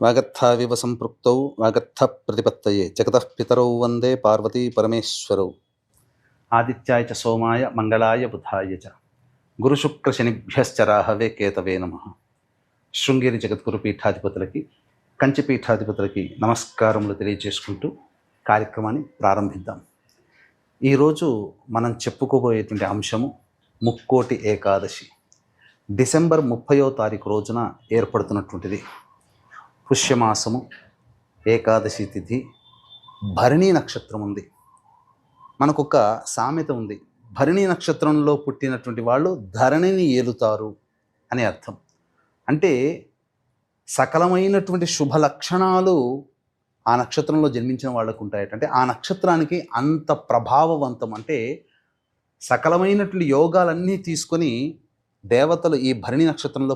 వాగర్థావివ సంపృక్తౌ వాగర్థ ప్రతిపత్తయే జగతః పితరౌ వందే పార్వతీ పరమేశ్వరౌ. ఆదిత్యాయ చ సోమాయ మంగళాయ బుధాయ చ గురుశుక్రశనిభ్యశ్చ రాహవే కేతవే నమః. శృంగేరి జగద్గురు పీఠాధిపతులకి, కంచి పీఠాధిపతులకి నమస్కారములు తెలియజేసుకుంటూ కార్యక్రమాన్ని ప్రారంభిద్దాం. ఈరోజు మనం చెప్పుకోబోయేటువంటి అంశము ముక్కోటి ఏకాదశి. డిసెంబర్ 30వ తారీఖు రోజున ఏర్పడుతున్నటువంటిది. పుష్యమాసము, ఏకాదశి తిథి, భరణీ నక్షత్రం ఉంది. మనకొక సామెత ఉంది, భరణీ నక్షత్రంలో పుట్టినటువంటి వాళ్ళు ధరణిని ఏలుతారు అని అర్థం. అంటే సకలమైనటువంటి శుభ లక్షణాలు ఆ నక్షత్రంలో జన్మించిన వాళ్ళకు ఉంటాయట. అంటే ఆ నక్షత్రానికి అంత ప్రభావవంతం. అంటే సకలమైనటువంటి యోగాలన్నీ తీసుకొని దేవతలు ఈ భరణి నక్షత్రంలో